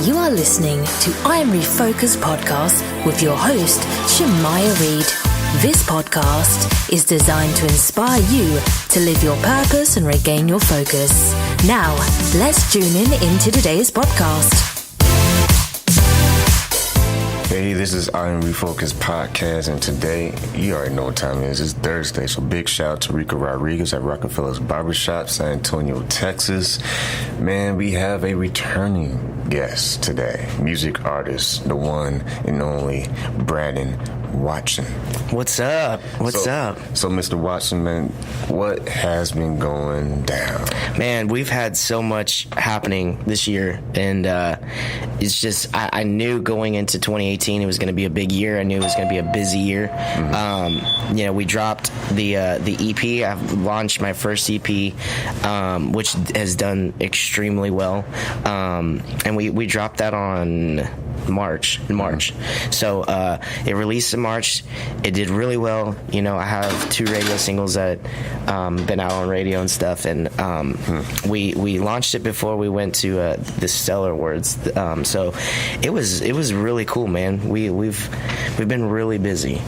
You are listening to I'm Refocused podcast with your host, Shemaya Reed. This podcast is designed to inspire you to live your purpose and regain your focus. Now, let's tune into today's podcast. Hey, this is I'm Refocused podcast, and today, you already know what time it is. It's Thursday, so big shout out to Rico Rodriguez at Rockafellas Barbershop, San Antonio, Texas. Man, we have a returning guest today. Music artist, the one and only Brandon Watson. What's up? What's up? So, Mr. Watson, man, what has been going down? Man, we've had so much happening this year, and it's just, I knew going into 2018 it was going to be a big year. I knew it was going to be a busy year. Mm-hmm. We dropped the EP. I've launched my first EP, which has done extremely well, and we dropped that on March. Mm-hmm. So it released in March. It did really well. I have 2 radio singles that been out on radio and stuff, and we launched it before we went to the Stellar Awards. So it was really cool, man. We've been really busy.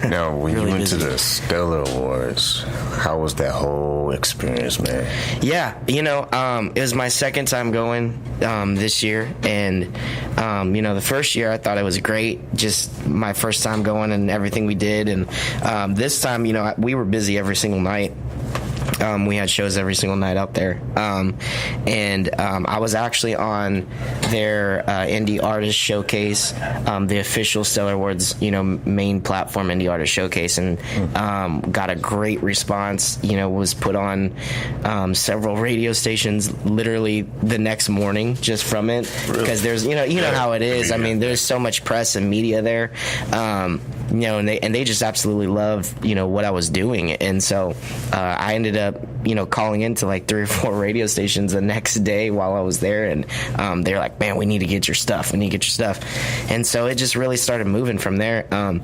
Now, when really you went busy. to the Stellar Awards, how was that whole experience, man? Yeah, it was my second time going this year, and the first year I thought it was great, just my first time going and everything we did, and this time, we were busy every single night. We had shows every single night out there, and I was actually on their Indie Artist Showcase, the official Stellar Awards, main platform Indie Artist Showcase, and got a great response. Was put on several radio stations literally the next morning just from it, because there's you know how it is. I mean, there's so much press and media there, and they just absolutely loved what I was doing, and so I ended up calling into like 3 or 4 radio stations the next day while I was there, and they're like, man, we need to get your stuff, and so it just really started moving from there. And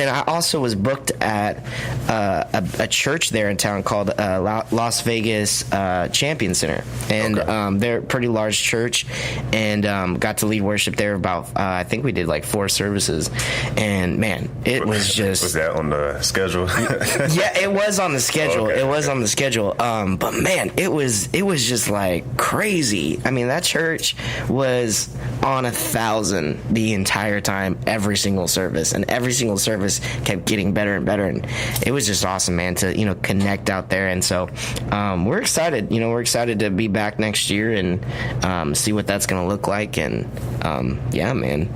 then I also was booked at a church there in town called Las Vegas Champion Center, and they're a pretty large church, and got to lead worship there about I think we did like 4 services, and man, it was just... Was that on the schedule? Yeah, it was on the schedule. Okay. It was on the schedule. But man, it was just like crazy. I mean, that church was on 1,000 the entire time, every single service, and every single service kept getting better and better, and it was just awesome, man, to connect out there. And so we're excited. We're excited to be back next year and see what that's going to look like. And yeah, man.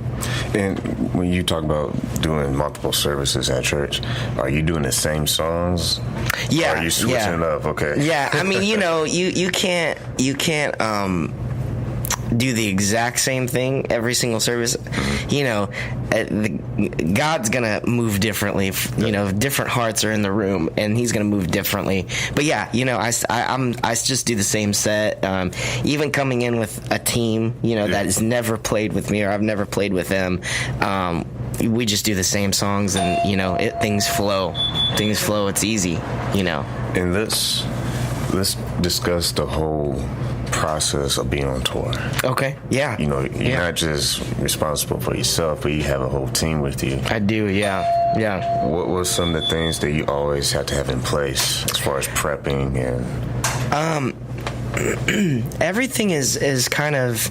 And when you talk about doing multiple services at church, are you doing the same songs? Yeah. Or are you switching it up? Okay. Yeah, I mean, you can't do the exact same thing every single service. God's gonna move differently. Different hearts are in the room, and He's gonna move differently. But yeah, I just do the same set. Even coming in with a team, that has never played with me, or I've never played with them. We just do the same songs, and things flow. Things flow. It's easy. And let's discuss the whole process of being on tour. Okay. Yeah. You're not just responsible for yourself, but you have a whole team with you. I do. Yeah. What were some of the things that you always have to have in place as far as prepping and? Everything is kind of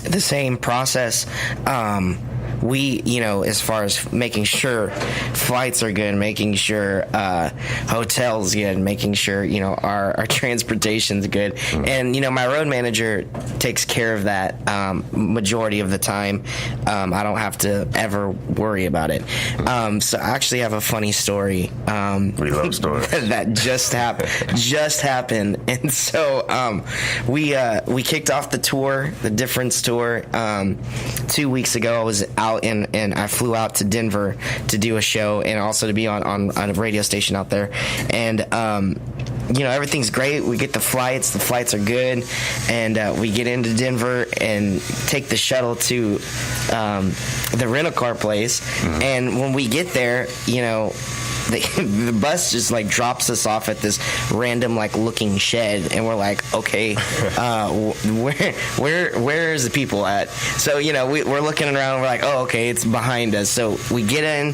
the same process. We, as far as making sure flights are good, making sure hotels good, making sure, our transportation's good. And, my road manager takes care of that majority of the time. I don't have to ever worry about it. So I actually have a funny story. We love stories. That just happened. And so we kicked off the tour, the Difference tour, 2 weeks ago. I was out and I flew out to Denver to do a show and also to be on a radio station out there. And everything's great. We get the flights are good, and we get into Denver and take the shuttle to the rental car place. And when we get there, the bus just like drops us off at this random like looking shed, and we're like, okay, where is the people at? So we're looking around, and we're like, oh, okay, it's behind us. So we get in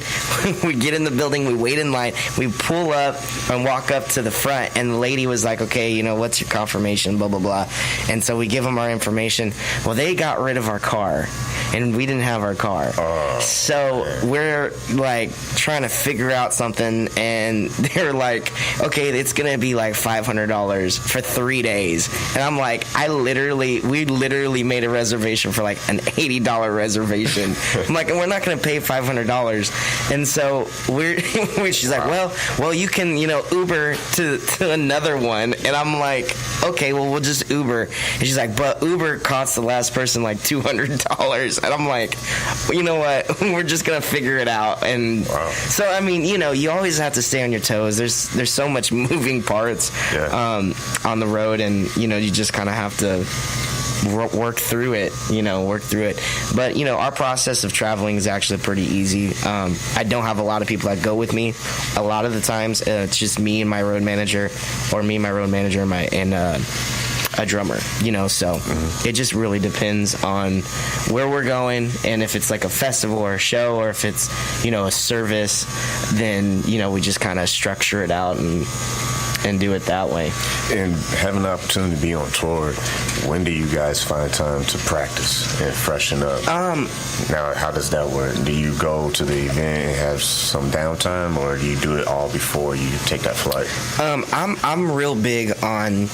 the building, we wait in line, we pull up and walk up to the front, and the lady was like, okay, what's your confirmation, blah blah blah. And so we give them our information. Well, they got rid of our car, and we didn't have our car. So we're like trying to figure out something, and they're like, okay, it's gonna be like $500 for 3 days. And I'm like, we literally made a reservation for like an $80 reservation. I'm like, and we're not gonna pay $500. And so she's like, well, you can Uber to another one. And I'm like, okay, well, we'll just Uber. And she's like, but Uber costs the last person like $200. And I'm like, well, you know what? We're just gonna figure it out. And so I mean, you always have to stay on your toes. There's so much moving parts on the road, and you just kind of have to work through it. But our process of traveling is actually pretty easy. I don't have a lot of people that go with me. A lot of the times, it's just me and my road manager, or me and my road manager and a drummer, so it just really depends on where we're going, and if it's like a festival or a show, or if it's a service, then we just kind of structure it out and do it that way. And having the opportunity to be on tour, when do you guys find time to practice and freshen up? Now, how does that work? Do you go to the event and have some downtime, or do you do it all before you take that flight? I'm real big on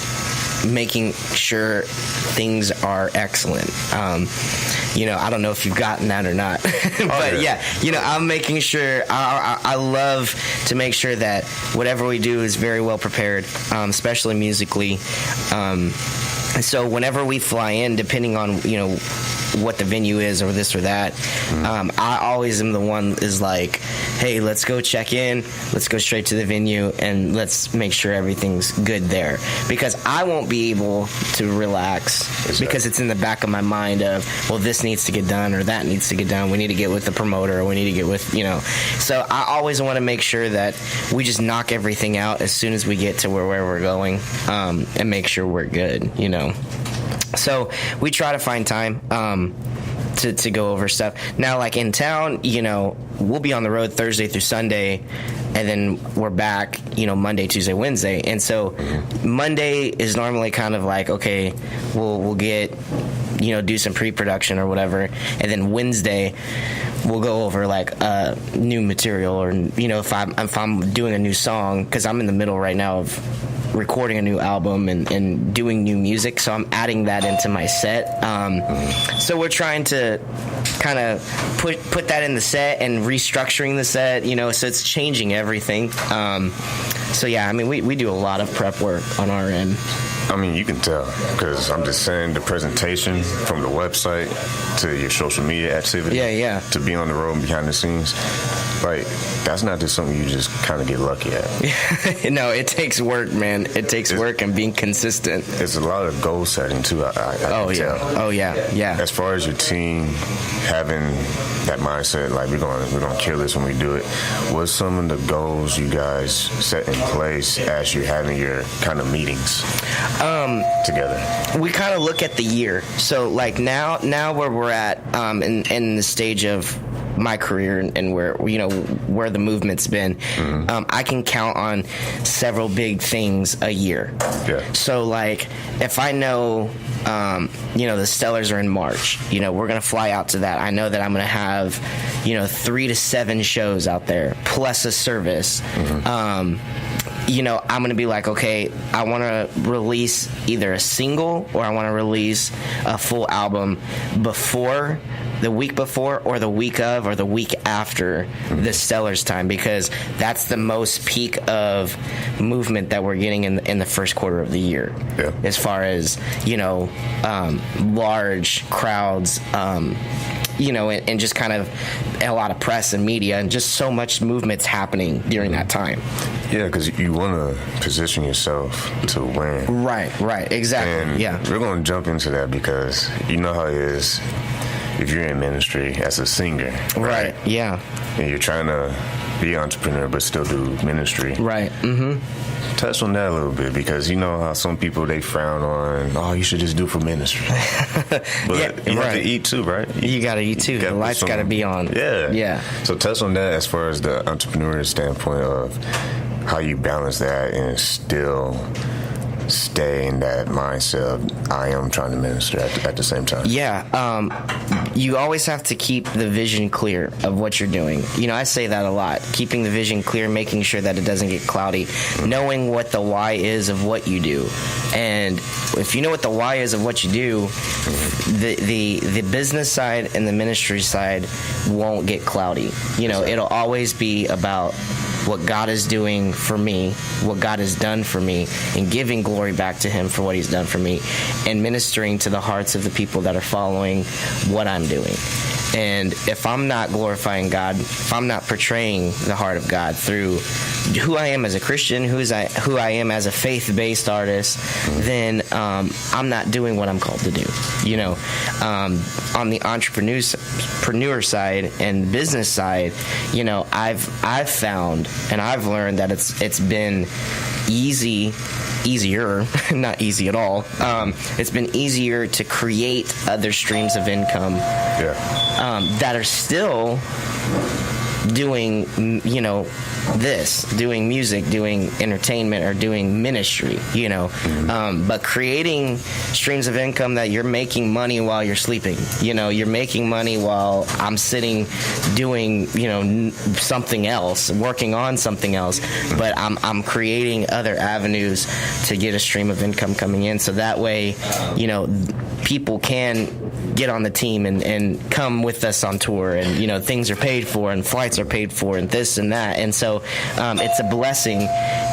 making sure things are excellent. I don't know if you've gotten that or not, but I'm making sure. I love to make sure that whatever we do is very well prepared, especially musically. And so whenever we fly in, depending on what the venue is or this or that, I always am the one is like, hey, let's go check in, let's go straight to the venue, and let's make sure everything's good there, because I won't be able to relax because it's in the back of my mind of, well, this needs to get done or that needs to get done, we need to get with the promoter, or we need to get with so I always want to make sure that we just knock everything out as soon as we get to where we're going, and make sure we're good. So we try to find time to go over stuff. Now, like in town, we'll be on the road Thursday through Sunday, and then we're back, Monday, Tuesday, Wednesday. And so Monday is normally kind of like, okay, we'll get, do some pre-production or whatever. And then Wednesday, we'll go over like new material, or, if I'm doing a new song, because I'm in the middle right now of recording a new album and doing new music, so I'm adding that into my set. So we're trying to kind of put that in the set and restructuring the set, so it's changing everything. So yeah, I mean, we do a lot of prep work on our end. I mean, you can tell, because I'm just saying the presentation from the website to your social media activity, to be on the road behind the scenes, like, that's not just something you just kind of get lucky at. No, it takes work, man. It takes work and being consistent. It's a lot of goal setting too. I can tell. Oh yeah. As far as your team having that mindset, like we're gonna kill this when we do it, what's some of the goals you guys set in place as you're having your kind of meetings together? We kind of look at the year. So like now where we're at in the stage of my career and where the movement's been, I can count on several big things a year. Yeah. So like if I know the Stellars are in March, we're gonna fly out to that. I know that I'm gonna have 3 to 7 shows out there plus a service. I'm going to be like, okay, I want to release either a single or I want to release a full album before the week before or the week of or the week after the Stellars time, because that's the most peak of movement that we're getting in the first quarter of the year. Yeah. As far as, large crowds, and just kind of a lot of press and media and just so much movement's happening during that time. Yeah, because you want to position yourself to win. Right, exactly. And we're going to jump into that because you know how it is if you're in ministry as a singer. Right, yeah. And you're trying to be an entrepreneur but still do ministry. Right. Touch on that a little bit, because you know how some people, they frown on, oh, you should just do for ministry. But you have to eat too, right? You got to eat too. The lights got to be on. Yeah. So touch on that as far as the entrepreneurial standpoint of how you balance that and still stay in that mindset of I am trying to minister at the same time. You always have to keep the vision clear of what you're doing. You know, I say that a lot. Keeping the vision clear, making sure that it doesn't get cloudy, knowing what the why is of what you do. And if you know what the why is of what you do, the business side and the ministry side won't get cloudy. You know, it'll always be about what God is doing for me, what God has done for me, and giving glory back to Him for what He's done for me, and ministering to the hearts of the people that are following what I'm doing. And if I'm not glorifying God, if I'm not portraying the heart of God through who I am as a Christian, who I am as a faith-based artist, then I'm not doing what I'm called to do. You know, on the entrepreneur side and business side, you know, I've found and I've learned that it's been easier, not easy at all. It's been easier to create other streams of income that are still doing, you know, doing music, doing entertainment, or doing ministry, you know. But creating streams of income that you're making money while you're sleeping. You know, you're making money while I'm sitting doing, you know, something else, working on something else. But I'm creating other avenues to get a stream of income coming in. So that way, you know, people can get on the team and come with us on tour, and you know, things are paid for and flights are paid for and this and that. And so it's a blessing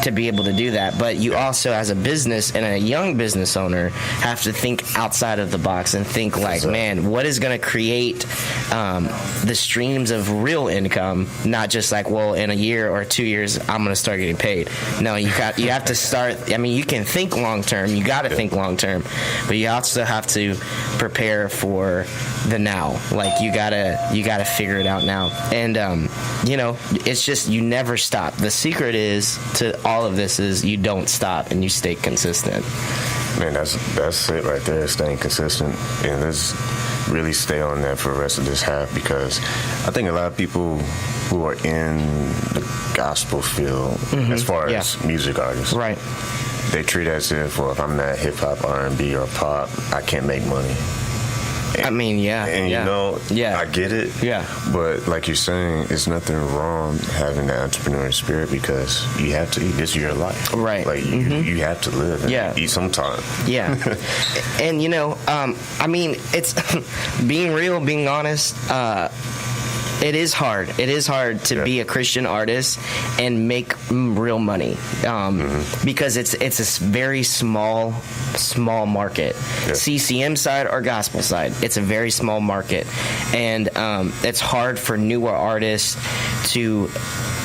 to be able to do that. But you also, as a business and a young business owner, have to think outside of the box and think like, man, what is going to create the streams of real income? Not just like, well, in a year or 2 years I'm going to start getting paid. No, you have to start. I mean, you can think long term, you got to think long term, but you also have to prepare for the now. Like you gotta figure it out now. And you know, it's just, you never stop. The secret is to all of this is you don't stop and you stay consistent. Man, that's it right there, staying consistent. And let's really stay on that for the rest of this half, because I think a lot of people who are in the gospel field, as far as music artists, right, they treat it as if, well, if I'm not hip-hop, R&B, or pop, I can't make money. I mean, you know, I get it. But like you're saying, it's nothing wrong having that entrepreneurial spirit, because you have to eat. This is your life. Right. Like, you have to live and eat sometime. And, you know, I mean, it's being real, being honest, it is hard. It is hard to be a Christian artist and make real money, because it's a very small market. CCM side or gospel side, it's a very small market, and it's hard for newer artists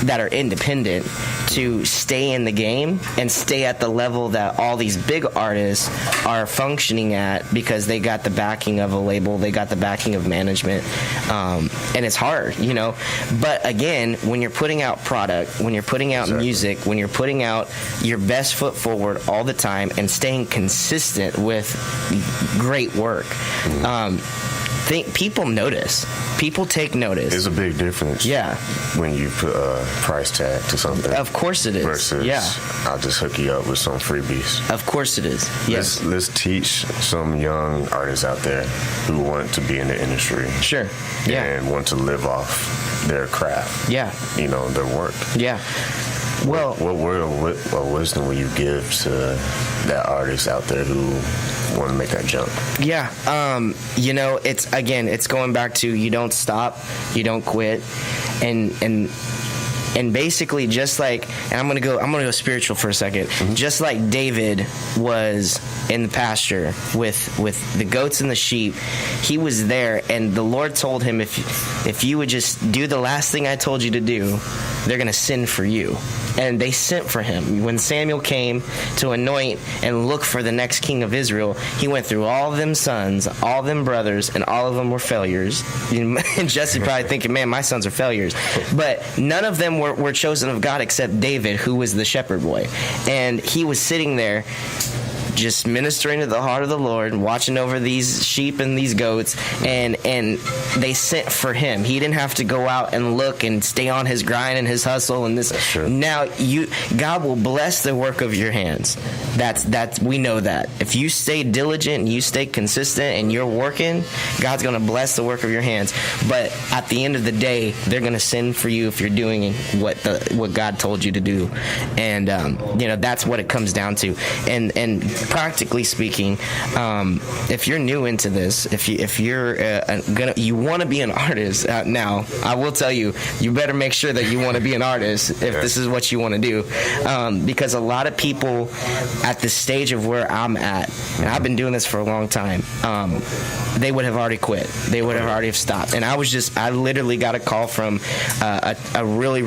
that are independent to stay in the game and stay at the level that all these big artists are functioning at, because they got the backing of a label, they got the backing of management, and it's hard, you know. But again, when you're putting out product, when you're putting out music, when you're putting out your best foot forward all the time and staying consistent with great work, people notice. People take notice. There's a big difference. When you put a price tag to something. Of course it is. Versus, I'll just hook you up with some freebies. Of course it is. Yes. Let's teach some young artists out there who want to be in the industry. Sure. And want to live off their craft. You know, their work. Well, what word of wisdom will you give to that artist out there who want to make that jump? You know, it's going back to, you don't stop, you don't quit, and basically, just like, and I'm gonna go spiritual for a second. Just like David was in the pasture with the goats and the sheep, he was there, and the Lord told him, if you would just do the last thing I told you to do, they're gonna sin for you. and they sent for him. When Samuel came to anoint and look for the next king of Israel, he went through all them sons, all them brothers, and all of them were failures. And Jesse probably thinking, man, my sons are failures. But none of them were chosen of God except David, who was the shepherd boy. And he was sitting there just ministering to the heart of the Lord, watching over these sheep and these goats, and they sent for him. He didn't have to go out and look and stay on his grind and his hustle and this. Now God will bless the work of your hands. That's we know that. If you stay diligent and you stay consistent and you're working, God's going to bless the work of your hands. But at the end of the day, they're going to send for you if you're doing what God told you to do. And that's what it comes down to. And practically speaking, if you're new into this, if you're you want to be an artist, now I will tell you better make sure that you want to be an artist if this is what you want to do, because a lot of people at the stage of where I'm at, and I've been doing this for a long time, they would have already quit. They would have already stopped. And I literally got a call from a really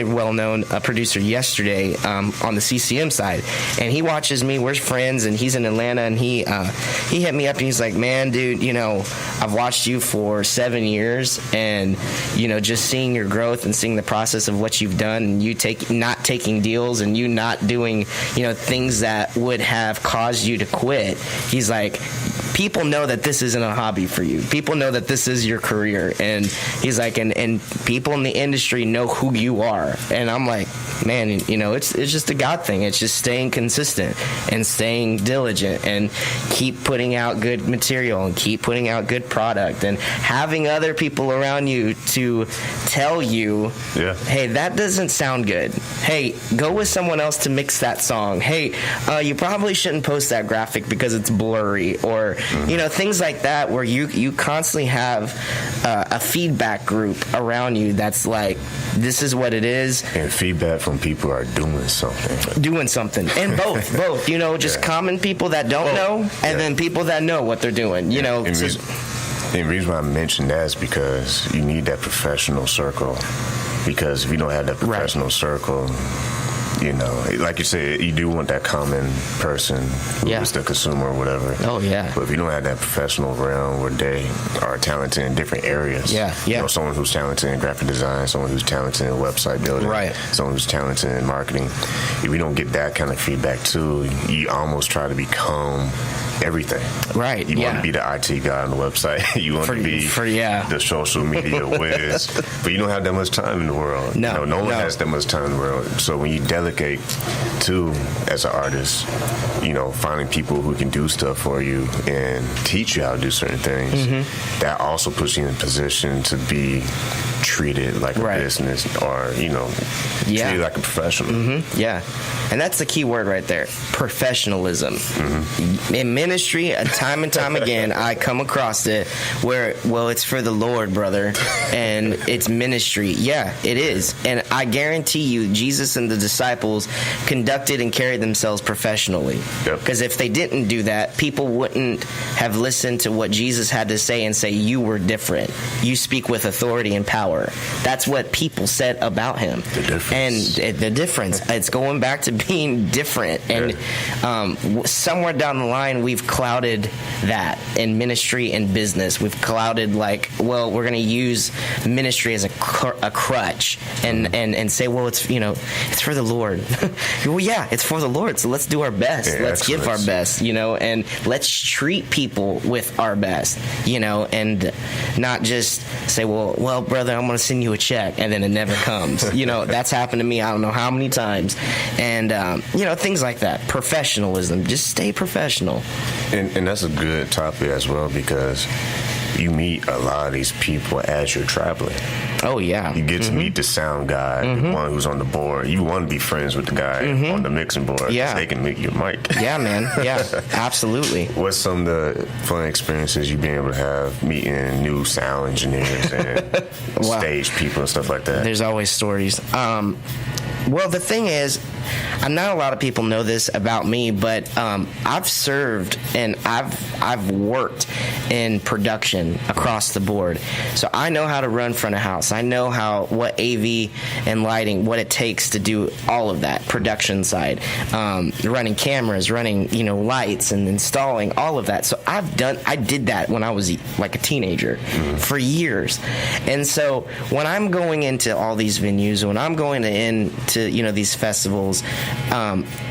well-known producer yesterday on the CCM side, and he watches me. We're friends, and he's in Atlanta, and he hit me up, and he's like, man, dude, I've watched you for 7 years, and just seeing your growth and seeing the process of what you've done, and you not taking deals, and you not doing things that would have caused you to quit. He's like, people know that this isn't a hobby for you. People know that this is your career. And he's like, and people in the industry know who you are. And I'm like, man, it's just a God thing. It's just staying consistent and staying diligent and keep putting out good material and keep putting out good product and having other people around you to tell you, hey, that doesn't sound good. Hey, go with someone else to mix that song. Hey, you probably shouldn't post that graphic because it's blurry, or things like that, where you constantly have a feedback group around you that's like, this is what it is. And feedback from people who are doing something. And both, just common people that don't know, and then people that know what they're doing, And the reason why I mentioned that is because you need that professional circle. Because if you don't have that professional circle, like you said, you do want that common person who is the consumer or whatever. Oh, yeah. But if you don't have that professional realm where they are talented in different areas, someone who's talented in graphic design, someone who's talented in website building, someone who's talented in marketing, if you don't get that kind of feedback too, you almost try to become everything. Right. You want to be the IT guy on the website. You want to be the social media whiz. But you don't have that much time in the world. No one has that much time in the world. So when you delegate to, as an artist, finding people who can do stuff for you and teach you how to do certain things, that also puts you in a position to be treated like a business, or treated like a professional. And that's the key word right there, professionalism. In ministry, time and time again, I come across it where, it's for the Lord, brother, and it's ministry. Yeah, it is. And I guarantee you, Jesus and the disciples conducted and carried themselves professionally. Because if they didn't do that, people wouldn't have listened to what Jesus had to say and say, you were different. You speak with authority and power. That's what people said about him. The difference. And the difference. It's going back to being different. And somewhere down the line, we've clouded that in ministry and business. We've clouded we're going to use ministry as a crutch and say, it's for the Lord. Well, yeah, it's for the Lord. So let's do our best. Let's give our best, and let's treat people with our best, and not just say, well, brother, I'm going to send you a check, and then it never comes. That's happened to me I don't know how many times. And, things like that. Professionalism. Just stay professional. And that's a good topic as well, because you meet a lot of these people as you're traveling. Oh, yeah. You get to meet the sound guy, the one who's on the board. You want to be friends with the guy on the mixing board. Yeah. They can make your mic. Yeah, man. Yeah, absolutely. What's some of the fun experiences you've been able to have meeting new sound engineers and stage people and stuff like that? There's always stories. Well, the thing is, not a lot of people know this about me, but I've served and I've worked in production across the board. So I know how to run front of house. I know what AV and lighting, what it takes to do all of that production side, running cameras, running lights, and installing all of that. So I did that when I was like a teenager for years. And so when I'm going into all these venues, when I'm going into these festivals,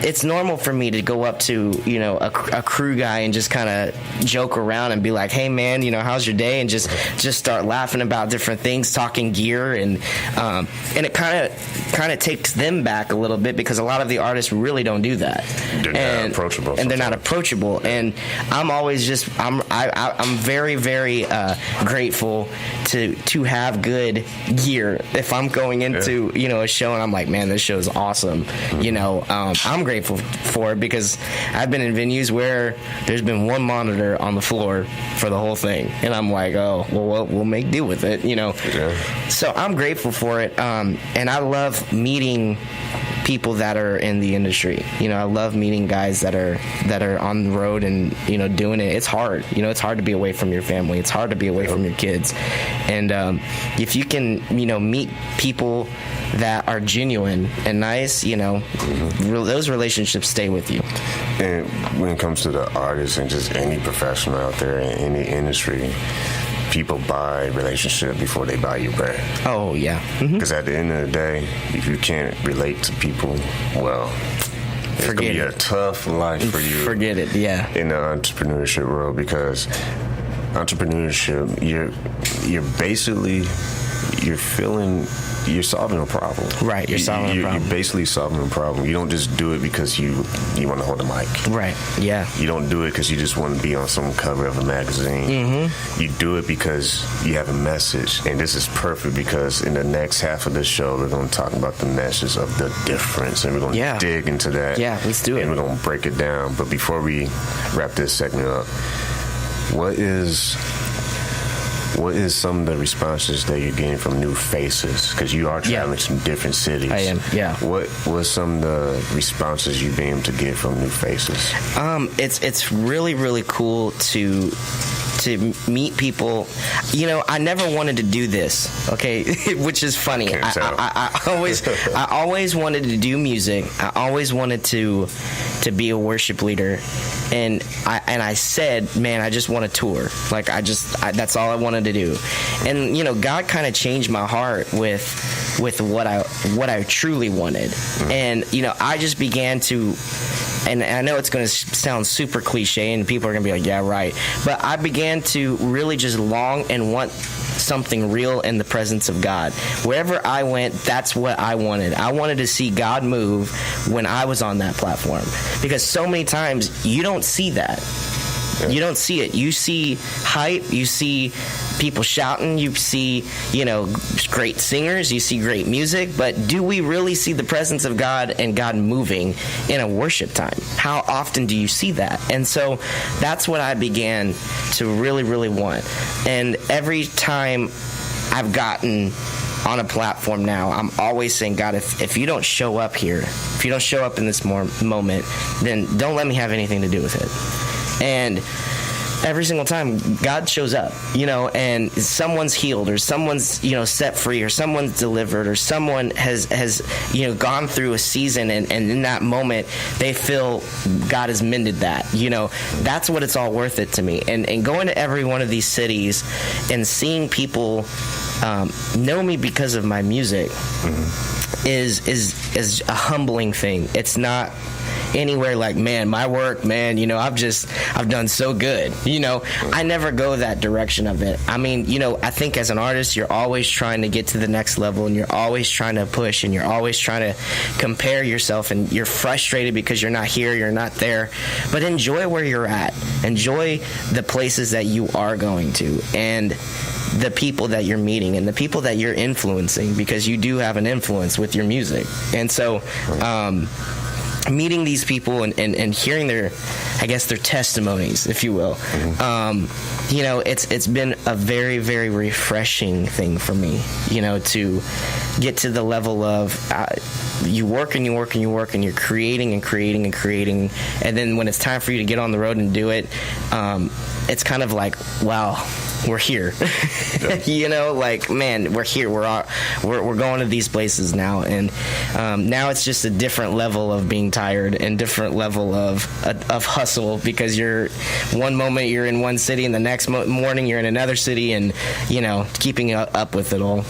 it's normal for me to go up to a crew guy and just kind of joke around and be like, hey man, how's your day, and just start laughing about different things, talking gear, and it kind of takes them back a little bit, because a lot of the artists really don't do that. They're not approachable, and they're not approachable. And I'm always I'm very, very grateful to have good gear if I'm going into a show and I'm like, man, this show's awesome. I'm grateful for it, because I've been in venues where there's been one monitor on the floor for the whole thing, and I'm like, oh well, we'll make do with it. So I'm grateful for it, and I love meeting people that are in the industry. I love meeting guys that are on the road and doing it. It's hard. It's hard to be away from your family. It's hard to be away from your kids. And if you can meet people that are genuine and nice, those relationships stay with you. And when it comes to the artists and just any professional out there in any industry, people buy relationship before they buy your brand. Oh, yeah. Because at the end of the day, if you can't relate to people, well, it's going to be a tough life for you. Forget it, yeah. In the entrepreneurship world, because entrepreneurship, you're solving a problem. Right, you're solving a problem. You're basically solving a problem. You don't just do it because you want to hold a mic. Right, yeah. You don't do it because you just want to be on some cover of a magazine. You do it because you have a message. And this is perfect, because in the next half of the show, we're going to talk about the message of the difference. And we're going to dig into that. Yeah, let's do it. And we're going to break it down. But before we wrap this segment up, what is some of the responses that you're getting from new faces? Because you are traveling to different cities. I am, yeah. What's some of the responses you've been able to get from new faces? It's really, really cool to meet people. I never wanted to do this, okay, which is funny. I always wanted to do music. I always wanted to be a worship leader, and I said, man, I just want to tour. Like that's all I wanted to do. And God kind of changed my heart with what I truly wanted. And I just began to, and I know it's going to sound super cliche and people are going to be like, yeah, right, but I began to really just long and want something real in the presence of God. Wherever I went, that's what I wanted. I wanted to see God move when I was on that platform, because so many times you don't see that. You don't see it. You see hype. You see people shouting. You see, great singers. You see great music. But do we really see the presence of God and God moving in a worship time? How often do you see that? And so that's what I began to really, really want. And every time I've gotten on a platform now, I'm always saying, God, if you don't show up here, if you don't show up in this moment, then don't let me have anything to do with it. And every single time God shows up, and someone's healed, or someone's, set free, or someone's delivered, or someone has gone through a season, and in that moment they feel God has mended that. That's what it's all worth it to me. And going to every one of these cities and seeing people know me because of my music is a humbling thing. It's not anywhere like, man, my work, man, I've done so good. I never go that direction of it. I mean, I think as an artist, you're always trying to get to the next level, and you're always trying to push, and you're always trying to compare yourself, and you're frustrated because you're not here, you're not there. But enjoy where you're at. Enjoy the places that you are going to, and the people that you're meeting, and the people that you're influencing, because you do have an influence with your music. And so, meeting these people and hearing their, I guess, their testimonies, if you will. You know, it's been a very, very refreshing thing for me, you know, to get to the level of you work and you work and you work and you're creating and creating and creating, and then when it's time for you to get on the road and do it, it's kind of like, wow, we're here. You know, like, man, we're here. We're going to these places now, and now it's just a different level of being tired and different level of hustle, because you're one moment you're in one city and the next morning you're in another city, and you know, keeping up with it all.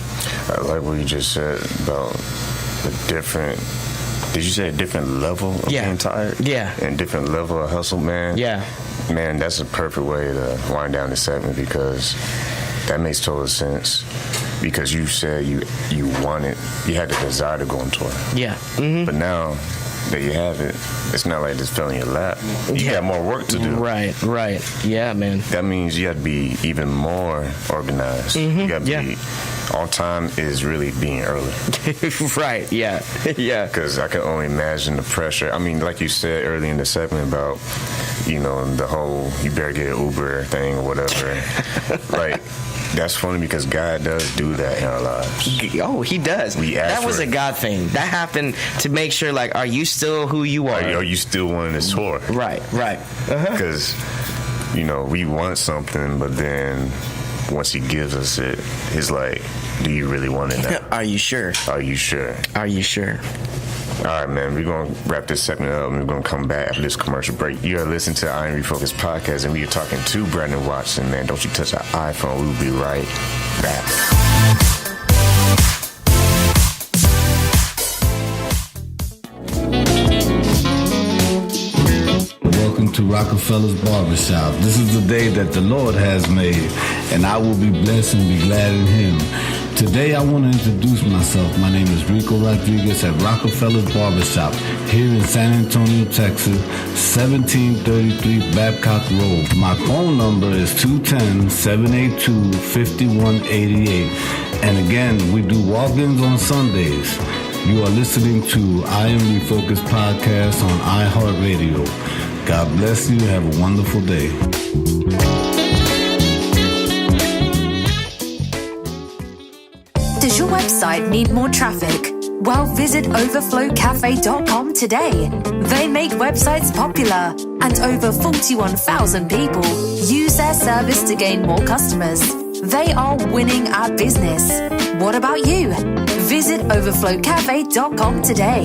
I like what you just said about the different. Did you say a different level of being tired? Yeah. And different level of hustle, man? Yeah. Man, that's a perfect way to wind down the segment, because that makes total sense. Because you said you had the desire to go on tour. Yeah. Mm-hmm. But now that you have it, it's not like just fell in your lap. You got more work to do. Right. Yeah, man. That means you have to be even more organized. Mm-hmm. You got to be on time is really being early. Right, yeah. Because I can only imagine the pressure. I mean, like you said earlier in the segment about, you know, the whole you better get an Uber thing or whatever. Like, that's funny because God does do that in our lives. Oh, he does. That was a God thing. That happened to make sure, like, are you still who you are? Are you still wanting to tour? Right. Because, you know, we want something, but then once he gives us it, it's like, do you really want it now? Are you sure? Are you sure? Are you sure? All right, man, we're going to wrap this segment up, and we're going to come back after this commercial break. You are listening to the I Am Refocused podcast, and we are talking to Brandon Watson, man. Don't you touch that iPhone. We'll be right back. Welcome to Rockafellas Barbershop. This is the day that the Lord has made, and I will be blessed and be glad in him. Today I want to introduce myself. My name is Rico Rodriguez at Rockafellas Barbershop here in San Antonio, Texas, 1733 Babcock Rd. My phone number is 210-782-5188. And again, we do walk-ins on Sundays. You are listening to I Am Refocused podcast on iHeartradio. God bless you. Have a wonderful day. Does your website need more traffic? Well, visit overflowcafe.com today. They make websites popular, and over 41,000 people use their service to gain more customers. They are winning at business. What about you? Visit overflowcafe.com today.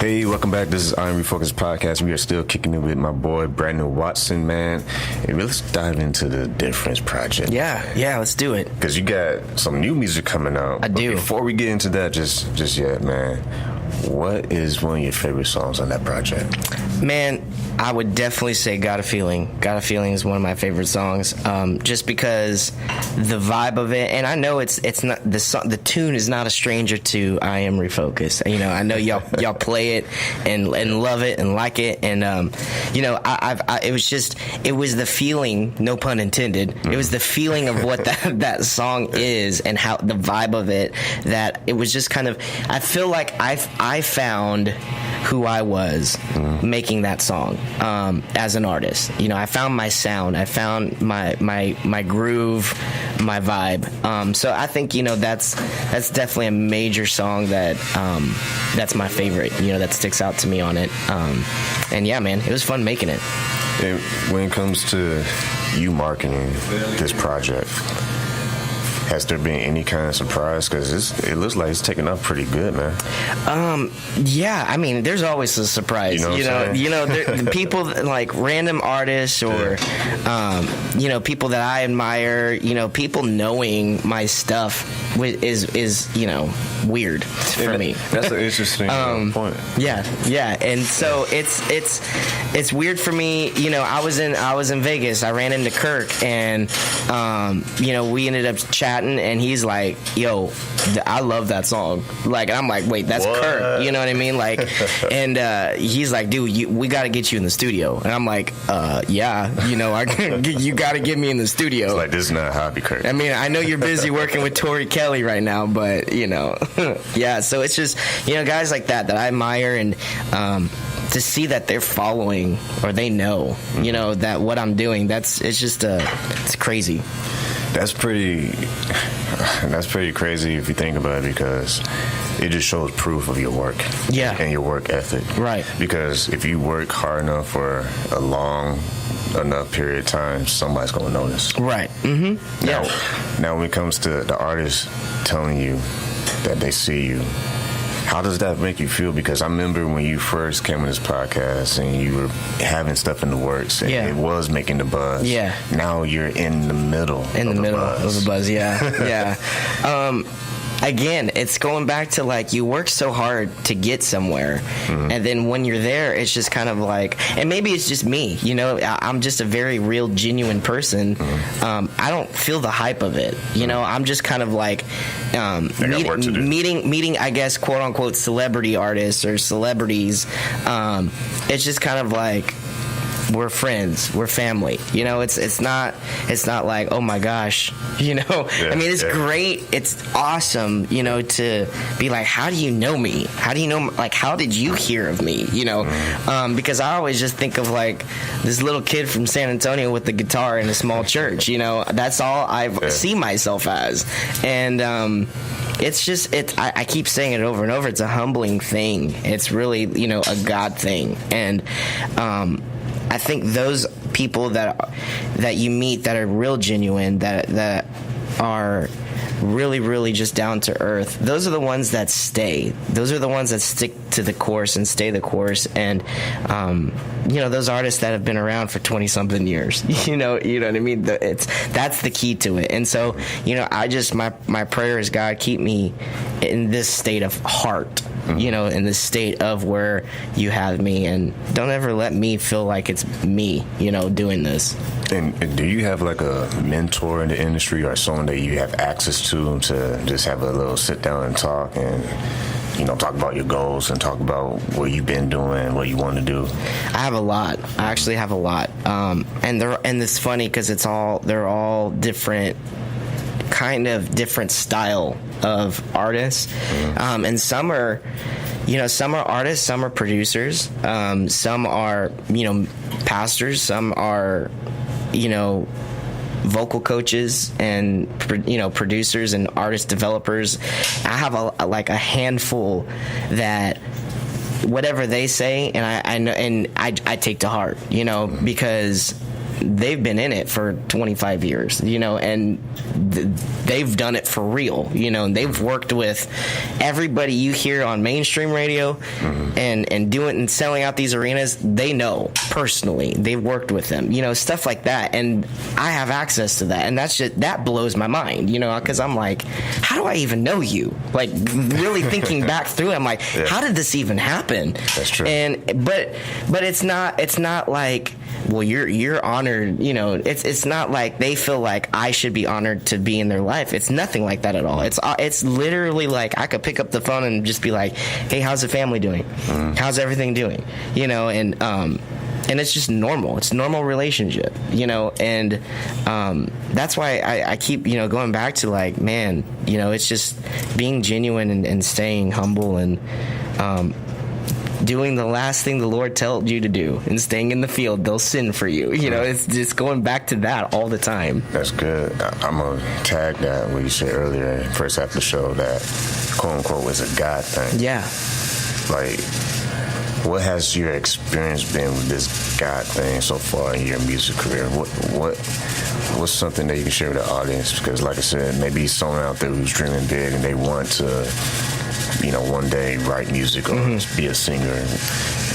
Hey, welcome back. This is I Am Refocused podcast. We are still kicking it with my boy Brandon Watson, man. And let's dive into the Difference project. Yeah, let's do it. Because you got some new music coming out. I do. Before we get into that, just yet, man, what is one of your favorite songs on that project? Man, I would definitely say "Got a Feeling." "Got a Feeling" is one of my favorite songs, just because the vibe of it, and I know it's not the tune is not a stranger to I Am Refocused. You know, I know y'all play it and love it and like it, and you know, it was the feeling, no pun intended. It was the feeling of what that song is and how the vibe of it, that it was just kind of, I feel like I found who I was making that song as an artist. You know, I found my sound, I found my groove, my vibe. So I think, you know, that's definitely a major song that's my favorite, you know, that sticks out to me on it. And yeah, man, it was fun making it. And when it comes to you marketing this project, has there been any kind of surprise? Because it looks like it's taking off pretty good, man. Yeah, I mean, there's always a surprise. You know, the people like random artists or, you know, people that I admire. You know, people knowing my stuff is you know, weird for me. That's an interesting point. Yeah, and so it's weird for me. You know, I was in Vegas. I ran into Kirk, and you know, we ended up chatting chatting, and he's like, yo, I love that song. Like, and I'm like, wait, that's Kirk. You know what I mean? Like, and he's like, dude, we got to get you in the studio. And I'm like, yeah, you know, you got to get me in the studio. It's like, this is not a hobby, Kirk. I mean, I know you're busy working with Tori Kelly right now, but, you know, yeah. So it's just, you know, guys like that I admire, and to see that they're following, or they know, you know, that what I'm doing, it's crazy. That's pretty crazy if you think about it, because it just shows proof of your work. Yeah. And your work ethic. Right. Because if you work hard enough for a long enough period of time, somebody's going to notice. Right. Mm-hmm. Now, when it comes to the artists telling you that they see you, how does that make you feel? Because I remember when you first came on this podcast and you were having stuff in the works, and it was making the buzz. Yeah. Now you're in the middle of the buzz. Yeah. Again, it's going back to, like, you work so hard to get somewhere, and then when you're there, it's just kind of like, and maybe it's just me, you know, I'm just a very real, genuine person. I don't feel the hype of it, you know. I'm just kind of like meeting, I guess, quote unquote, celebrity artists or celebrities. It's just kind of like, we're friends, we're family, you know. It's not like, oh my gosh, you know. I mean, it's great, it's awesome, you know, to be like, how do you know me? How do you know, like, how did you hear of me, you know? Because I always just think of, like, this little kid from San Antonio with the guitar in a small church, you know. That's all I see myself as. And it's just, I keep saying it over and over, it's a humbling thing. It's really, you know, a God thing. And I think those people that you meet that are real genuine, that are really, really just down to earth, those are the ones that stay. Those are the ones that stick to the course and stay the course. And you know, those artists that have been around for 20-something years, you know what I mean? That's the key to it. And so, you know, my prayer is, God, keep me in this state of heart, you know, in this state of where you have me, and don't ever let me feel like it's me, you know, doing this. And do you have, like, a mentor in the industry, or someone that you have access to just have a little sit down and talk, and, you know, talk about your goals and talk about what you've been doing, what you want to do? I have a lot. I actually have a lot. And it's funny because they're all different, kind of different style of artists. And some are artists, some are producers, some are, you know, pastors, some are, you know, vocal coaches and, you know, producers and artist developers. I have a handful that whatever they say, and I know, and I take to heart, you know, because they've been in it for 25 years, you know, and they've done it for real, you know, and they've worked with everybody you hear on mainstream radio and doing and selling out these arenas. They know personally, they've worked with them, you know, stuff like that. And I have access to that. And that blows my mind, you know, because I'm like, how do I even know you? Like, really thinking back through it, I'm like, how did this even happen? That's true. And, but it's not like, well, you're honored, you know. It's not like they feel like I should be honored to be in their life. It's nothing like that at all. It's literally like I could pick up the phone and just be like, hey, how's the family doing? How's everything doing? You know, and it's just normal. It's a normal relationship, you know, and that's why I keep, you know, going back to, like, man, you know, it's just being genuine and staying humble and doing the last thing the Lord told you to do, and staying in the field. They'll sin for you. You know, it's just going back to that all the time. That's good. I'm going to tag that what you said earlier, first half of the show, that quote unquote was a God thing. Yeah. Like, what has your experience been with this God thing so far in your music career? What's something that you can share with the audience? Because, like I said, maybe someone out there who's dreaming big and they want to, you know, one day write music or be a singer.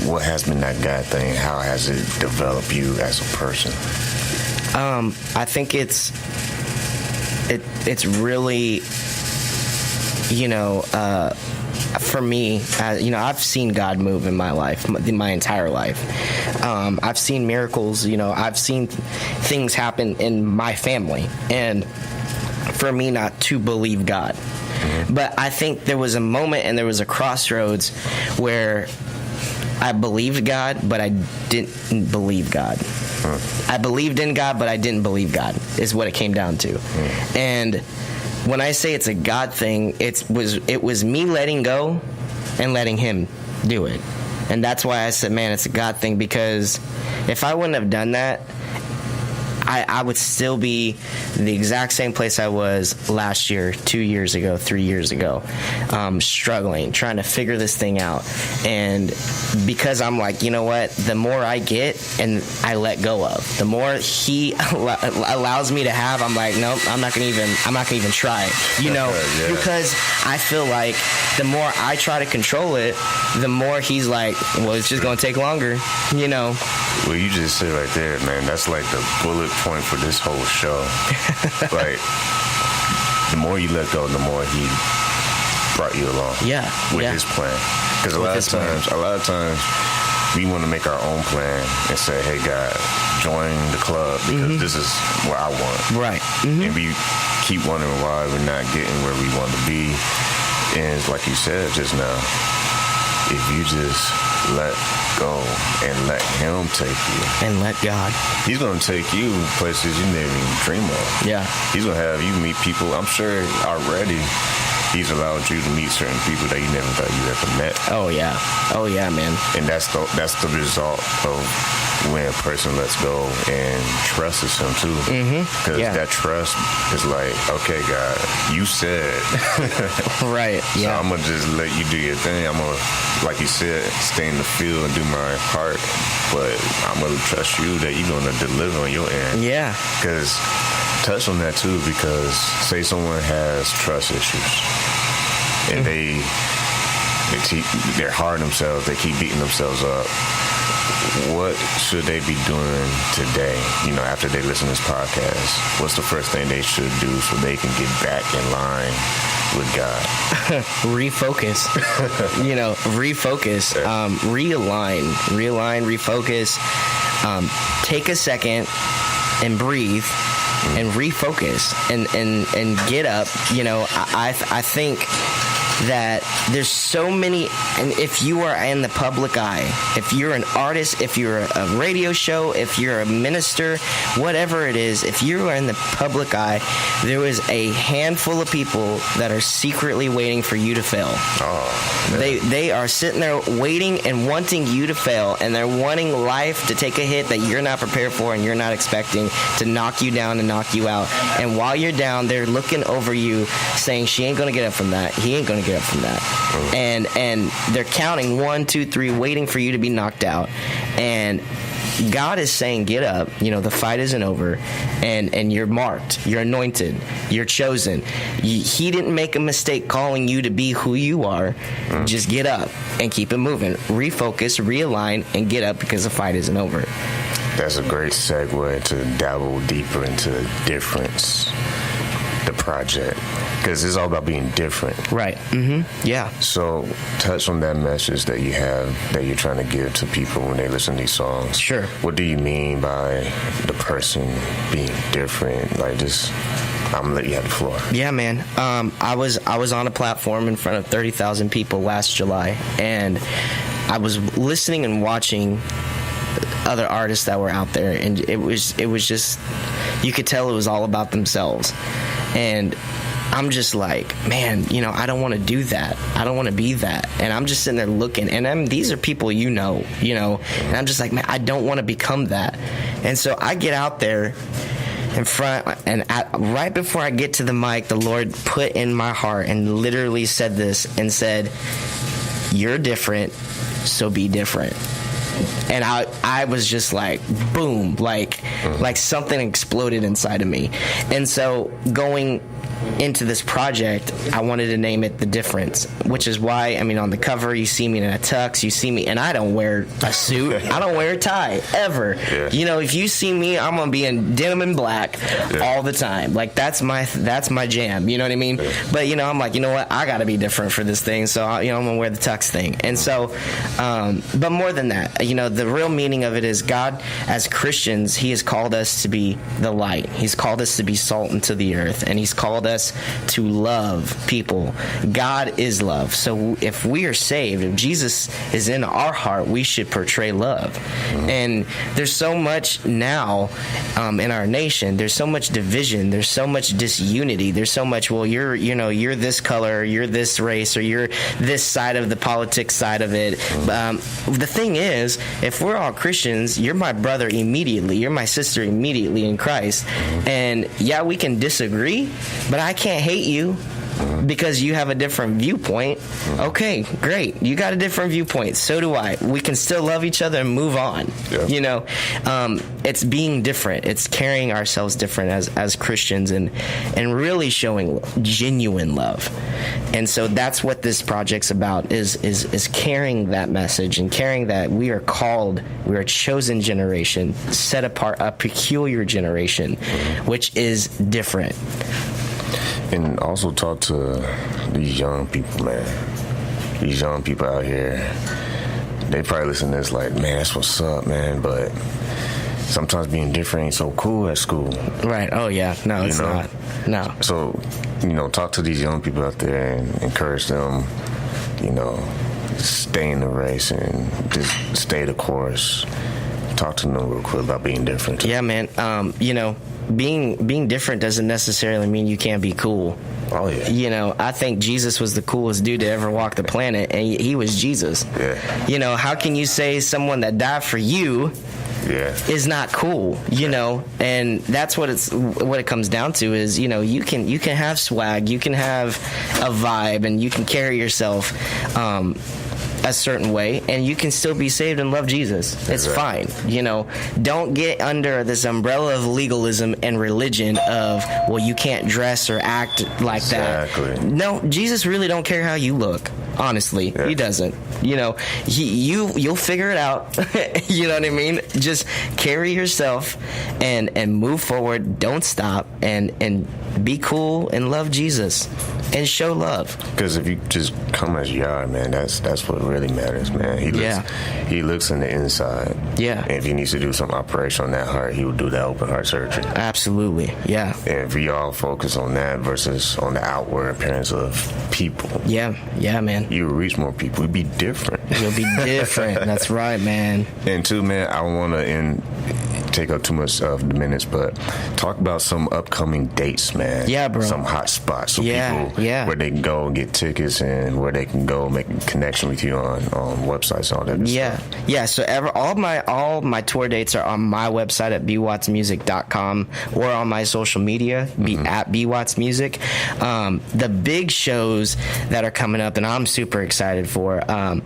What has been that God thing? How has it developed you as a person? I think it's really, you know, for me, you know, I've seen God move in my life, my entire life. I've seen miracles, you know, I've seen things happen in my family. And for me not to believe God. But I think there was a moment and there was a crossroads where I believed God, but I didn't believe God. I believed in God, but I didn't believe God, is what it came down to. And when I say it's a God thing, it was me letting go and letting him do it. And that's why I said, man, it's a God thing, because if I wouldn't have done that, I would still be the exact same place I was last year, 2 years ago, 3 years ago, struggling, trying to figure this thing out. And because I'm like, you know what, the more I get and I let go of, the more he allows me to have, I'm like, nope, I'm not gonna even try it, you know, because I feel like the more I try to control it, the more he's like, well, it's just gonna take longer, you know. Well, you just said right there, man, that's like the bullet point for this whole show. Like, the more you let go, the more he brought you along. With his plan. Because a lot of times, we want to make our own plan and say, hey, God, join the club because this is what I want. Right. And we keep wondering why we're not getting where we want to be. And like you said just now, if you just let go and let him take you. And let God. He's going to take you places you never even dream of. Yeah. He's going to have you meet people. I'm sure already he's allowed you to meet certain people that you never thought you ever met. Oh, yeah. Oh, yeah, man. And that's the result of when a person lets go and trusts him, too. Because that trust is like, okay, God, you said. Right, So I'm going to just let you do your thing. I'm going to, like you said, stay in the field and do my part. But I'm going to trust you that you're going to deliver on your end. Yeah. Because touch on that, too, because say someone has trust issues and they're hard on themselves, they keep beating themselves up. What should they be doing today, you know, after they listen to this podcast? What's the first thing they should do so they can get back in line with God? Refocus. Refocus. Realign, refocus. Take a second and breathe and refocus and get up. You know, I think that there's so many, and if you are in the public eye, if you're an artist, if you're a radio show, if you're a minister, whatever it is, if you are in the public eye, there is a handful of people that are secretly waiting for you to fail. They are sitting there waiting and wanting you to fail, and they're wanting life to take a hit that you're not prepared for and you're not expecting, to knock you down and knock you out. And while you're down, they're looking over you saying, she ain't gonna get up from that, he ain't gonna get up from that. And they're counting 1, 2, 3, waiting for you to be knocked out. And God is saying, get up, you know, the fight isn't over, and you're marked, you're anointed, you're chosen. He didn't make a mistake calling you to be who you are. Just get up and keep it moving. Refocus, realign, and get up, because the fight isn't over. That's a great segue to dabble deeper into difference, the project, because it's all about being different. Right. Yeah. So touch on that message that you have, that you're trying to give to people when they listen to these songs. Sure. What do you mean by the person being different? Like, just, I'm gonna let you have the floor. Yeah, man. I was on a platform in front of 30,000 people last July, and I was listening and watching other artists that were out there, and it was just, you could tell it was all about themselves. And I'm just like, man, you know, I don't want to do that. I don't want to be that. And I'm just sitting there looking, and these are people you know, and I'm just like, man, I don't want to become that. And so I get out there in front, and right before I get to the mic, the Lord put in my heart and literally said this, and said, you're different, so be different. And I was just like, boom, like something exploded inside of me. And so going into this project, I wanted to name it The Difference, which is why, I mean, on the cover, you see me in a tux, you see me, and I don't wear a suit, I don't wear a tie, ever. Yeah. You know, if you see me, I'm going to be in denim and black all the time. Like, that's my jam, you know what I mean? Yeah. But, you know, I'm like, you know what, I got to be different for this thing, so, I'm going to wear the tux thing. And so, but more than that, you know, the real meaning of it is God, as Christians, he has called us to be the light. He's called us to be salt into the earth, and he's called us to love people. God is love. So if we are saved, if Jesus is in our heart, we should portray love. And there's so much now in our nation. There's so much division. There's so much disunity. There's so much, well, you're this color, you're this race, or you're this side of the politics side of it. The thing is, if we're all Christians, you're my brother immediately. You're my sister immediately in Christ. And yeah, we can disagree, but I can't hate you because you have a different viewpoint. Okay, great. You got a different viewpoint. So do I. We can still love each other and move on. Yeah. You know, it's being different. It's carrying ourselves different as Christians and really showing genuine love. And so that's what this project's about, is carrying that message and carrying that we are called, we are a chosen generation, set apart, a peculiar generation, which is different. And also talk to these young people, man. These young people out here, they probably listen to this like, man, that's what's up, man. But sometimes being different ain't so cool at school. Right. Oh, yeah. No, it's not. No. So, talk to these young people out there and encourage them, stay in the race and just stay the course. Talk to them real quick about being different. Yeah, man. Being different doesn't necessarily mean you can't be cool. Oh, yeah. I think Jesus was the coolest dude to ever walk the planet, and he was Jesus. Yeah. How can you say someone that died for you is not cool, and that's what it comes down to is, you can have swag, you can have a vibe, and you can carry yourself a certain way, and you can still be saved and love Jesus. It's fine. Don't get under this umbrella of legalism and religion of, well, you can't dress or act like that. No, Jesus really don't care how you look. Honestly, he doesn't. You'll figure it out. You know what I mean? Just carry yourself and move forward. Don't stop and be cool and love Jesus and show love. Because if you just come as you are, man, that's what really matters, man. He looks in the inside. Yeah. And if he needs to do some operation on that heart, he will do that open heart surgery. Absolutely. Yeah. And if we all focus on that versus on the outward appearance of people. Yeah. Yeah, man. You will reach more people. You'll be different. You'll be different. That's right, man. And two, man, I don't want to take up too much of the minutes, but talk about some upcoming dates, man. Yeah, bro. Some hot spots. So people, where they can go and get tickets and where they can go make a connection with you on websites and all that stuff. Yeah. So all my tour dates are on my website at bwattsmusic.com or on my social media, at bwattsmusic. The big shows that are coming up, and I'm super excited for, on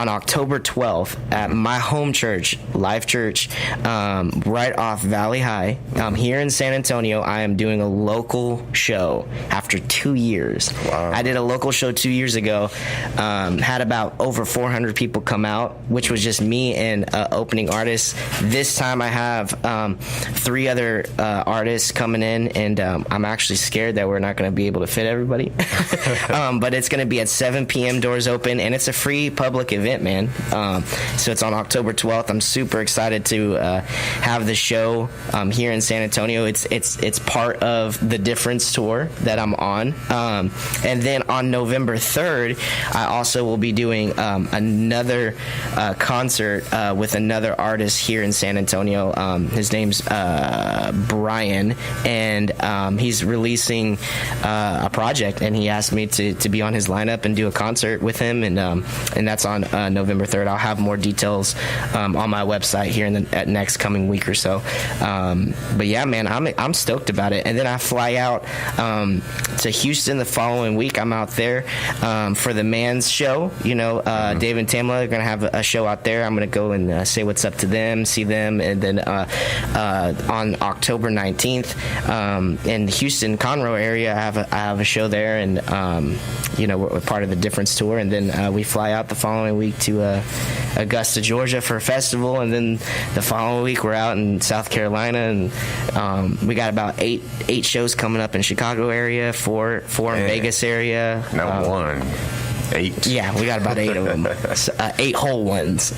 October 12th at my home church, Life Church, right off Valley High. Here in San Antonio, I am doing a local show after 2 years. Wow. I did a local show 2 years ago, had about over 400 people come out, which was just me and opening artists. This time I have 3 other artists coming in, and I'm actually scared that we're not going to be able to fit everybody. But it's going to be at 7 p.m. doors open, and it's a free public event, man. So it's on October 12th. I'm super excited to have the show here in San Antonio. It's part of the Difference tour that I'm on. And then on November 3rd, I also will be doing another concert with another artist here in San Antonio. His name's Brian, and he's releasing a project, and he asked me to be on his lineup and do a concert with him, and that's on November 3rd. I'll have more details on my website here in the next coming week or so. So, but yeah, man, I'm stoked about it. And then I fly out to Houston the following week. I'm out there for the Man's show. Dave and Tamla are going to have a show out there. I'm going to go and say what's up to them, see them. And then on October 19th in the Houston, Conroe area, I have a show there. And, we're part of the Difference Tour. And then we fly out the following week to Augusta, Georgia for a festival. And then the following week we're out in South Carolina. And we got about eight shows coming up in Chicago area, four in Vegas area. Not one. 8. Yeah, we got about 8 of them. 8 whole ones.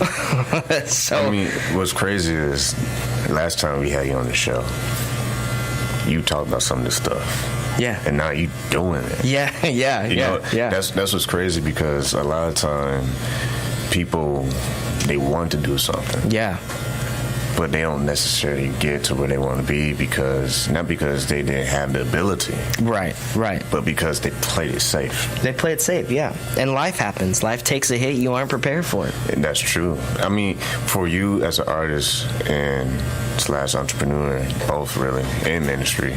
So, what's crazy is last time we had you on the show, you talked about some of this stuff. Yeah. And now you doing it. Yeah. That's what's crazy, because a lot of time people, they want to do something. Yeah. But they don't necessarily get to where they want to be not because they didn't have the ability. Right. But because they played it safe. They play it safe, yeah. And life happens. Life takes a hit. You aren't prepared for it. And that's true. For you as an artist and / entrepreneur, both really, in ministry,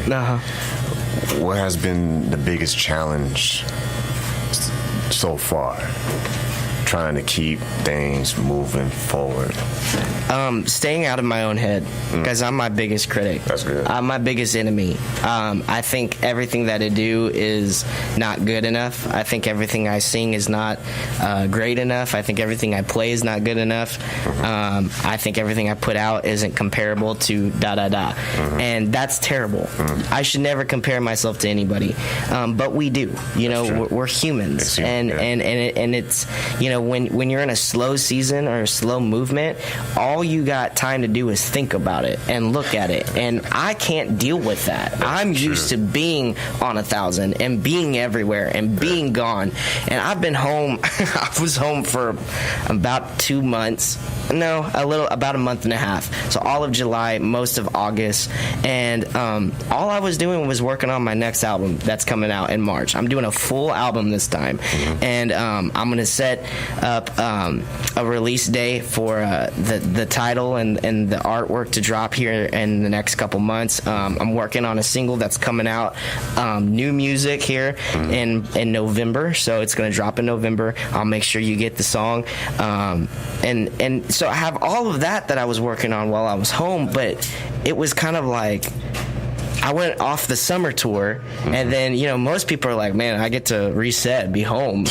what has been the biggest challenge so far? Trying to keep things moving forward. Staying out of my own head, because I'm my biggest critic. That's good. I'm my biggest enemy. I think everything that I do is not good enough. I think everything I sing is not great enough. I think everything I play is not good enough. I think everything I put out isn't comparable to and that's terrible. I should never compare myself to anybody, but we do. We're humans, and it's when you're in a slow season or a slow movement, all you got time to do is think about it and look at it. And I can't deal with that. I'm used to being on 1,000 and being everywhere and being gone. And I've been home. I was home for about 2 months. No, about a month and a half. So all of July, most of August. And all I was doing was working on my next album that's coming out in March. I'm doing a full album this time. And I'm going to set up a release day for the title and the artwork to drop here in the next couple months. I'm working on a single that's coming out, new music here in November, so it's going to drop in November. I'll make sure you get the song, and so I have all of that I was working on while I was home, but it was kind of like I went off the summer tour, and then most people are like, man, I get to reset, be home.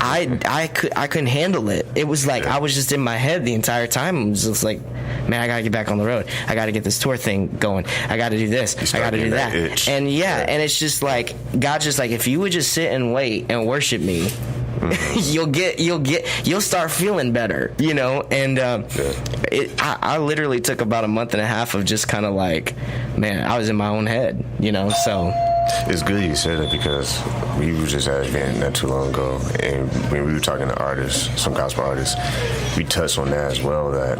I couldn't handle it. It was like I was just in my head the entire time. I was just like, man, I gotta get back on the road. I gotta get this tour thing going. I gotta do this. I gotta do that. And and it's just like God's just like, if you would just sit and wait and worship me, you'll start feeling better, and I literally took about a month and a half of just kind of like, man, I was in my own head, so it's good you said it, because we were just at an event not too long ago, and when we were talking to artists, some gospel artists, we touched on that as well, that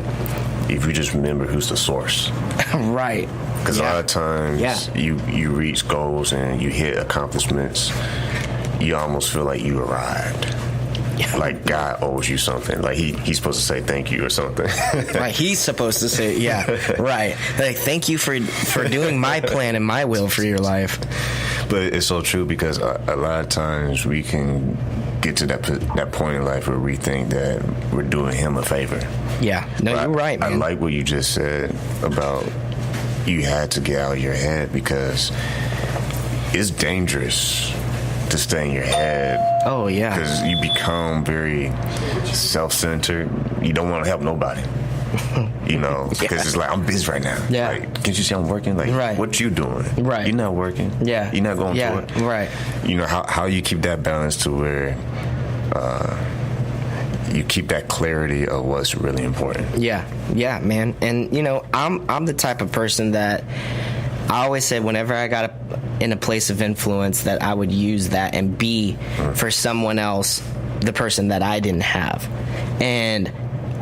if you just remember who's the source. Right. Because a lot of times you reach goals and you hit accomplishments, you almost feel like you arrived. Like God owes you something. Like he's supposed to say thank you or something. Right, he's supposed to say, right. Like, thank you for doing my plan and my will for your life. But it's so true, because a lot of times we can get to that point in life where we think that we're doing him a favor. Yeah, no, you're right, man. I like what you just said about you had to get out of your head, because it's dangerous to stay in your head. Oh, yeah. Because you become very self-centered. You don't want to help nobody. Because it's like, I'm busy right now. Yeah. Like, can't you see I'm working? Like, right. What you doing? Right. You're not working. Yeah. You're not going for it. Right. How you keep that balance to where you keep that clarity of what's really important. Yeah, man. And I'm the type of person that I always said whenever I got in a place of influence that I would use that and be for someone else the person that I didn't have. And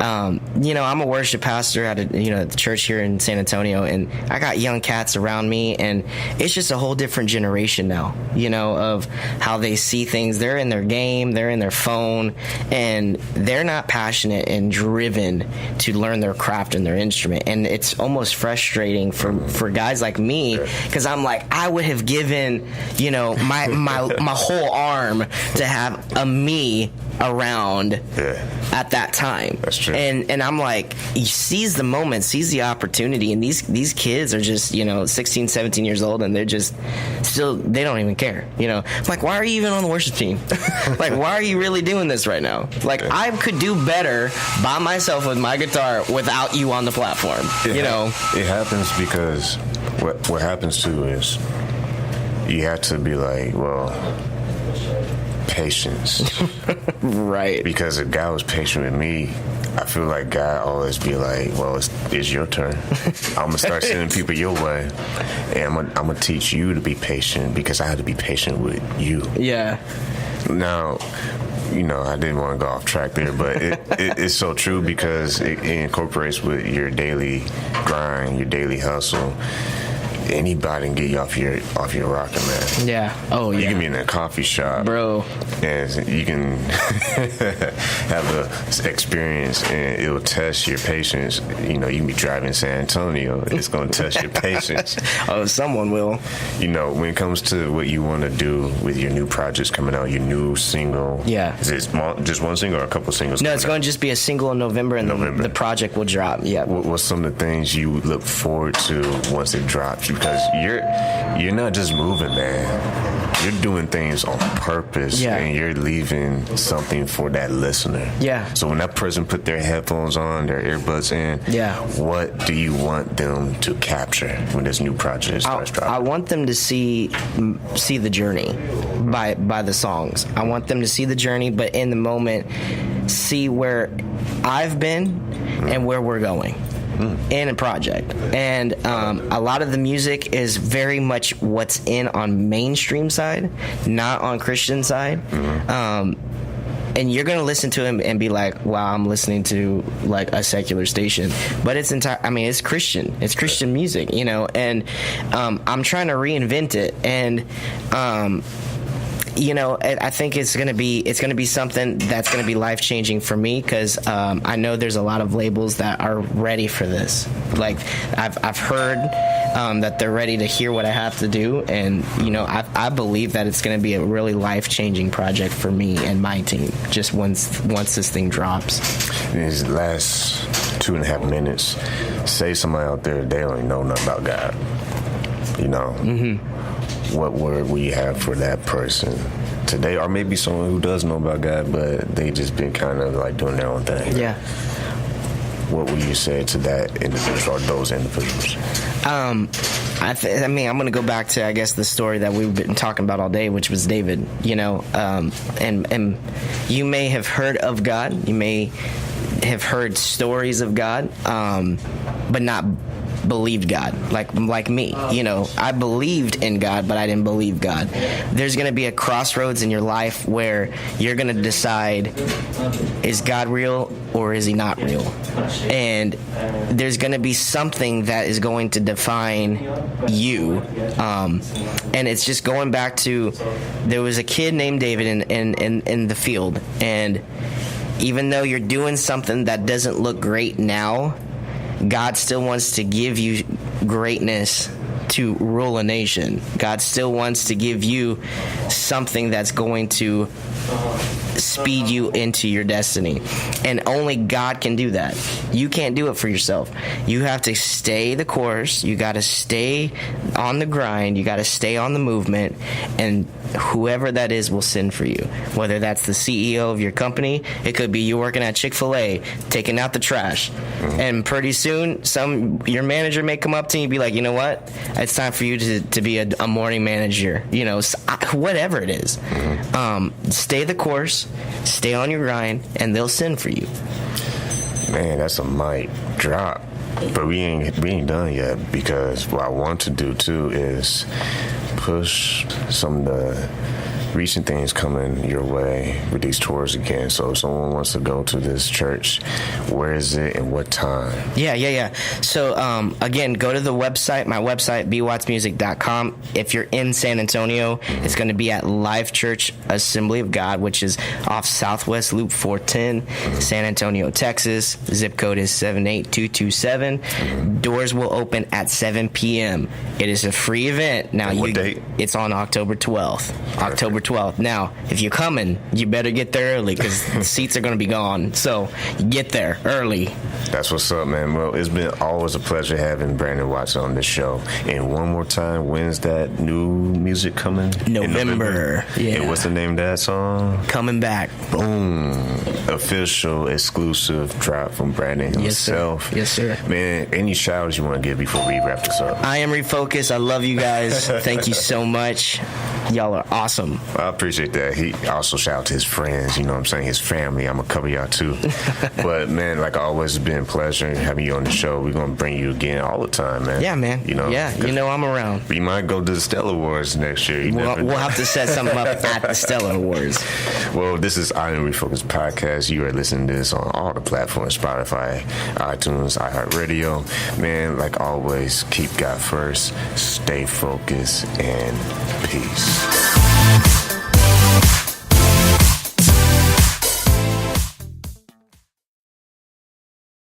I'm a worship pastor at the church here in San Antonio, and I got young cats around me, and it's just a whole different generation now, of how they see things. They're in their game, they're in their phone, and they're not passionate and driven to learn their craft and their instrument. And it's almost frustrating for guys like me, because I'm like, I would have given, my whole arm to have a me around at that time. That's true. And I'm like, he sees the moment, sees the opportunity, and these kids are just 16, 17 years old, and they're just still, they don't even care. I'm like, why are you even on the worship team? Like, why are you really doing this right now? Like, I could do better by myself with my guitar without you on the platform. It happens because what happens too is you have to be like, well, patience. Right. Because if God was patient with me, I feel like God always be like, well, it's your turn. I'm going to start sending people your way. And I'm going to teach you to be patient, because I had to be patient with you. Yeah. Now, I didn't want to go off track there, but it's so true, because it incorporates with your daily grind, your daily hustle. Anybody can get you off your rocker, man. Yeah. Oh, yeah. You can be in a coffee shop, bro, and you can have an experience, and it'll test your patience. You can be driving San Antonio, it's going to test your patience. Oh, someone will. When it comes to what you want to do with your new projects coming out, your new single. Yeah. Is it just one single or a couple singles? No, it's going to just be a single in November, and the project will drop. Yeah. What's some of the things you look forward to once it drops? Because you're not just moving, man. You're doing things on purpose, and you're leaving something for that listener. Yeah. So when that person put their headphones on, their earbuds in, what do you want them to capture when this new project starts dropping? I want them to see the journey by the songs. I want them to see the journey, but in the moment, see where I've been and where we're going. In a project. And a lot of the music is very much what's in on mainstream side, not on Christian side. And you're gonna listen to him and be like, wow, I'm listening to like a secular station, but it's it's Christian. It's Christian music, and I'm trying to reinvent it. And I think it's gonna be something that's gonna be life changing for me, because I know there's a lot of labels that are ready for this. Like I've heard that they're ready to hear what I have to do, and I believe that it's gonna be a really life changing project for me and my team. Just once this thing drops. In these last 2.5 minutes, say somebody out there, they don't know nothing about God. What word we have for that person today, or maybe someone who does know about God, but they just been kind of like doing their own thing. Yeah. What would you say to that individual or those individuals? I'm going to go back to, I guess, the story that we've been talking about all day, which was David. And you may have heard of God, you may have heard stories of God, but not believed God, like me. I believed in God, but I didn't believe God. There's going to be a crossroads in your life where you're going to decide, is God real or is he not real? And there's going to be something that is going to define you. And it's just going back to, there was a kid named David in the field, and even though you're doing something that doesn't look great now, God still wants to give you greatness to rule a nation. God still wants to give you something that's going to speed you into your destiny. And only God can do that. You can't do it for yourself. You have to stay the course. You got to stay on the grind. You got to stay on the movement. And whoever that is will send for you. Whether that's the CEO of your company, it could be you working at Chick-fil-A, taking out the trash. And pretty soon, your manager may come up to you and be like, you know what? It's time for you to be a morning manager. Whatever it is. Stay the course, stay on your grind, and they'll send for you. Man, that's a mic drop. But we ain't done yet, because what I want to do too is push some of the recent things coming your way with these tours again. So if someone wants to go to this church, where is it and what time? Yeah. So, again, go to the website, my website, bwattsmusic.com. If you're in San Antonio, it's going to be at Life Church Assembly of God, which is off Southwest Loop 410, San Antonio, Texas. Zip code is 78227. Doors will open at 7 p.m. It is a free event. Now, what date? It's on October 12th. October 12th. Now, if you're coming, you better get there early because the seats are going to be gone. So get there early. That's what's up, man. Well, it's been always a pleasure having Brandon Watts on this show. And one more time, when's that new music coming? November. Yeah. And what's the name of that song? Coming Back. Boom. Official exclusive drop from Brandon himself. Yes, sir. Man, any shout-outs you want to give before we wrap this up? I am Refocused. I love you guys. Thank you so much. Y'all are awesome. I appreciate that. He also shout out to his friends, you know what I'm saying, his family. I'm going to cover y'all too. But, man, like always, it's been a pleasure having you on the show. We're going to bring you again all the time, man. Yeah, man. You know? Yeah, you know I'm around. We might go to the Stellar Wars next year. We'll have to set something up at the Stellar Wars. Well, this is I Am Refocused podcast. You are listening to this on all the platforms, Spotify, iTunes, iHeartradio. Man, like always, keep God first, stay focused, and peace.